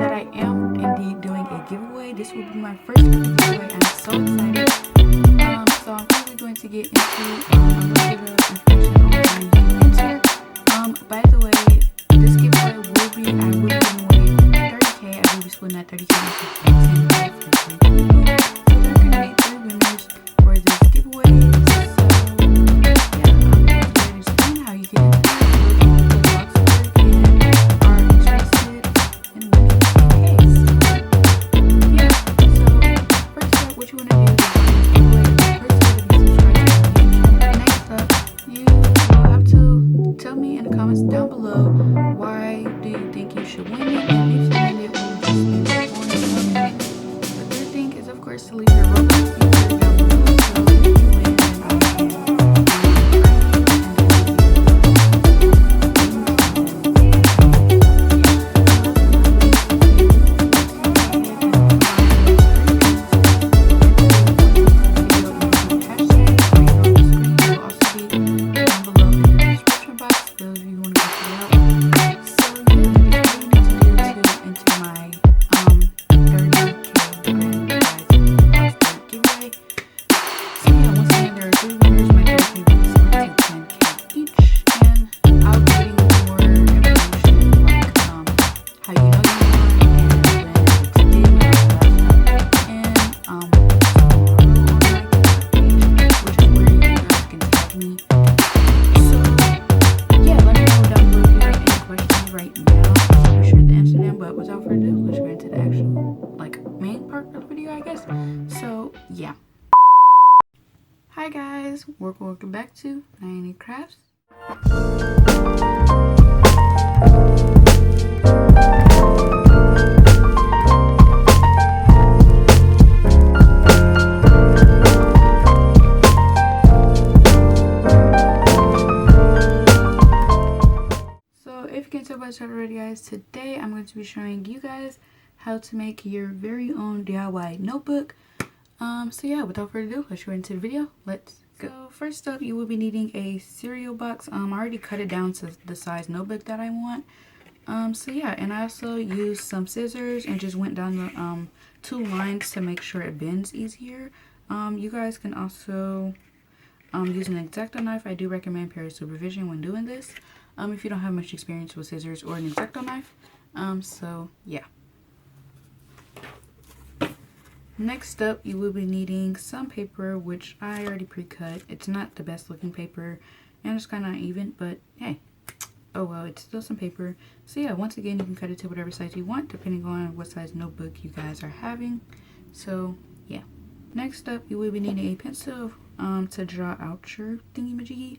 that I am indeed doing a giveaway. This will be my first giveaway. I'm so excited. So I'm probably going to get into a little bit of information on how you can enter. By the way, this giveaway will be, I will be giving away 30K. I will be splitting that 30K into 10K for 3 people. So there are going to be 3 winners for this giveaway. So yeah, I'm going to explain how you can enter. Comments down below, why do you think you should win it, and if you win it, we'll just leave it on the subject. The third thing is, of course, to leave your Roblox user down below, so if you win, then I can yeah. Hi guys, welcome back to D.I.Y Crafts. So if you can tell by the title already, guys, today I'm going to be showing you guys how to make your very own DIY notebook. So yeah, without further ado, let's go into the video. Let's go. So first up, you will be needing a cereal box. I already cut it down to the size notebook that I want. So yeah, and I also used some scissors and just went down the 2 lines to make sure it bends easier. You guys can also use an X-Acto knife. I do recommend parent supervision when doing this. If you don't have much experience with scissors or an X-Acto knife. So yeah. Next up, you will be needing some paper, which I already pre-cut. It's not the best looking paper, and it's kind of uneven, but hey, oh well, it's still some paper. So yeah, once again, you can cut it to whatever size you want, depending on what size notebook you guys are having. So yeah. Next up, you will be needing a pencil to draw out your thingy-majiggy,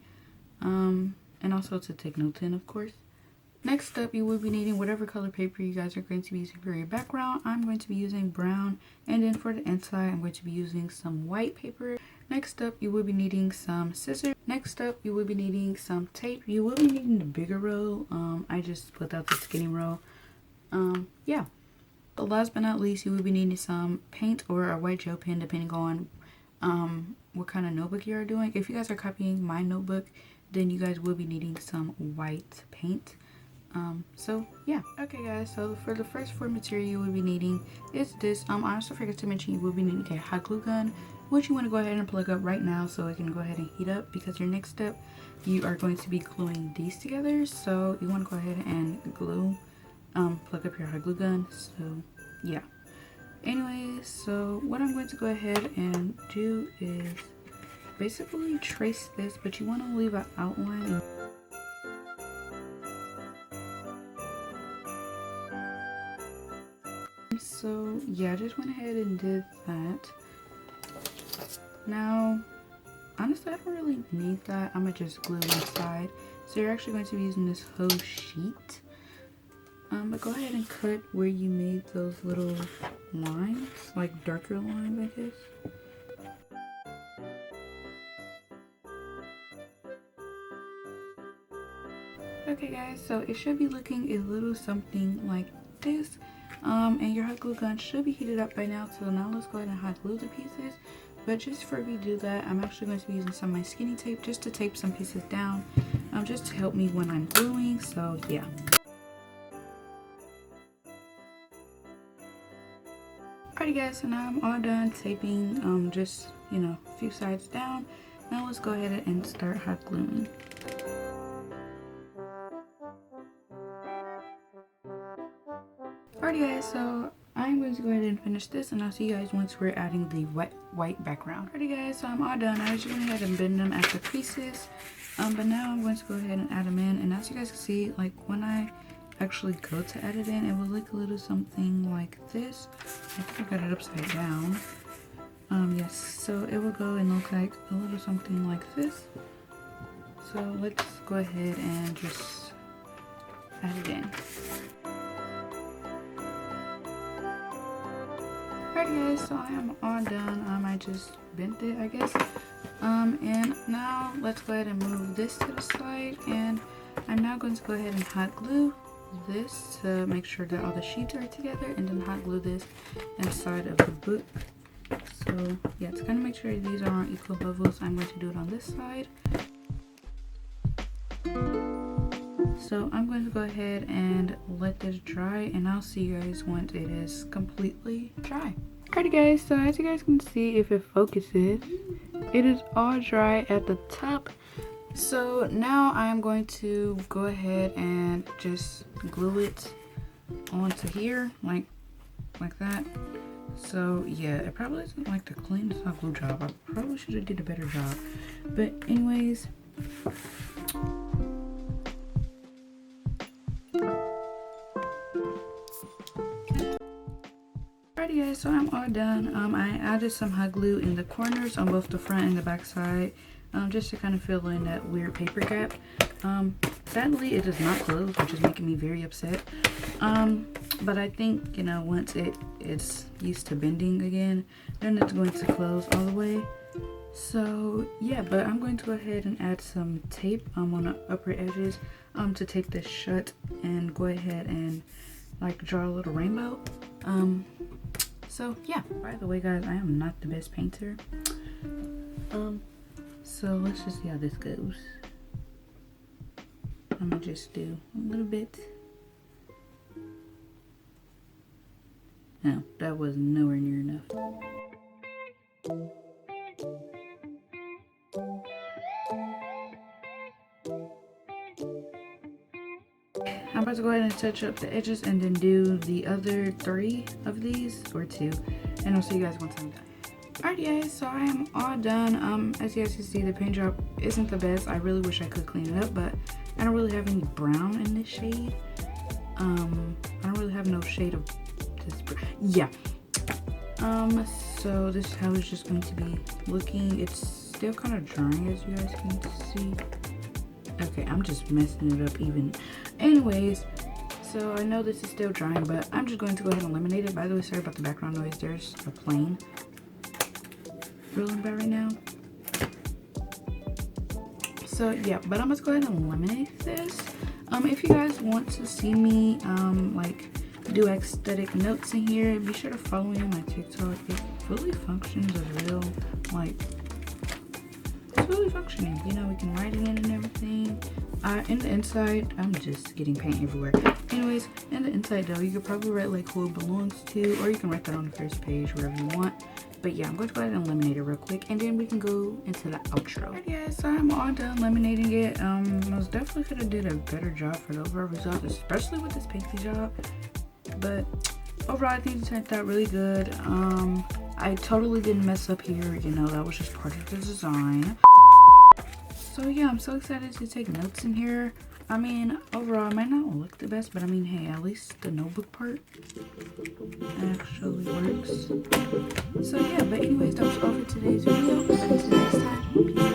and also to take notes in, of course. Next up, you will be needing whatever color paper you guys are going to be using for your background. I'm going to be using brown, and then for the inside, I'm going to be using some white paper. Next up, you will be needing some scissors. Next up, you will be needing some tape. You will be needing the bigger roll. I just put out the skinny roll. Yeah. But last but not least, you will be needing some paint or a white gel pen, depending on what kind of notebook you are doing. If you guys are copying my notebook, then you guys will be needing some white paint. So yeah. Okay guys, so for the first 4 material you will be needing is this. I also forgot to mention you will be needing a hot glue gun, which you want to go ahead and plug up right now so it can go ahead and heat up, because your next step, you are going to be gluing these together. So you want to go ahead and glue, plug up your hot glue gun. So yeah. Anyways, so what I'm going to go ahead and do is basically trace this, but you want to leave an outline. So yeah, I just went ahead and did that. Now, honestly, I don't really need that. I'm gonna just glue one side. So you're actually going to be using this whole sheet. But go ahead and cut where you made those little lines, like darker lines, I guess. Okay guys, so it should be looking a little something like this. And your hot glue gun should be heated up by now. So now let's go ahead and hot glue the pieces. But just before we do that, I'm actually going to be using some of my skinny tape just to tape some pieces down, just to help me when I'm gluing. So yeah. Alrighty guys, so now I'm all done taping just, you know, a few sides down. Now let's go ahead and start hot gluing. Alrighty guys, so I'm going to go ahead and finish this, and I'll see you guys once we're adding the white background. Alrighty guys, so I'm all done. I was just going ahead and bend them at the creases, but now I'm going to go ahead and add them in. And as you guys can see, like when I actually go to add it in, it will look a little something like this. I think I got it upside down. Yes, so it will go and look like a little something like this. So let's go ahead and just add it in. Alright guys, so I am all done. I just bent it, I guess. And now let's go ahead and move this to the side, and I'm now going to go ahead and hot glue this to make sure that all the sheets are together, and then hot glue this inside of the book. So yeah, to kind of make sure these are on equal levels, I'm going to do it on this side. So I'm going to go ahead and let this dry, and I'll see you guys once it is completely dry. Alrighty guys, so as you guys can see, if it focuses, it is all dry at the top. So now I am going to go ahead and just glue it onto here, like that. So yeah, it probably isn't like the cleanest glue job. I probably should have did a better job. But anyways, alrighty guys, so I'm all done. I added some hot glue in the corners on both the front and the back side, just to kind of fill in that weird paper gap. Sadly, it does not close, which is making me very upset. But I think, you know, once it's used to bending again, then it's going to close all the way. So yeah, but I'm going to go ahead and add some tape on the upper edges to tape this shut, and go ahead and like draw a little rainbow. So yeah, by the way guys, I am not the best painter. So let's just see how this goes. I'm gonna just do a little bit. No, that was nowhere near enough. I'm about to go ahead and touch up the edges and then do the other 3 of these, or 2, and I'll see you guys once I'm done. Alright guys, so I am all done. As you guys can see, the paint job isn't the best. I really wish I could clean it up, but I don't really have any brown in this shade. I don't really have no shade of this brown. Yeah. So this is how it's just going to be looking. It's still kind of drying, as you guys can see. Okay, I'm just messing it up even. Anyways, so I know this is still drying, but I'm just going to go ahead and eliminate it. By the way, sorry about the background noise. There's a plane rolling by right now. So yeah, but I'm gonna go ahead and eliminate this. If you guys want to see me like do aesthetic notes in here, be sure to follow me on my TikTok. It fully functions as real, like it's really functioning. You know, we can write it in and everything. In the inside, I'm just getting paint everywhere. Anyways, in the inside though, you could probably write like who it belongs to, or you can write that on the first page, wherever you want. But yeah, I'm going to go ahead and eliminate it real quick, and then we can go into the outro. Alright guys, so I'm all done laminating it. Most definitely could have did a better job for the overall result, especially with this painting job. But overall, I think it turned out really good. I totally didn't mess up here, you know, that was just part of the design. So yeah, I'm so excited to take notes in here. I mean, overall, it might not look the best, but I mean, hey, at least the notebook part actually works. So yeah, but anyways, that was all for today's video. But until next time, peace.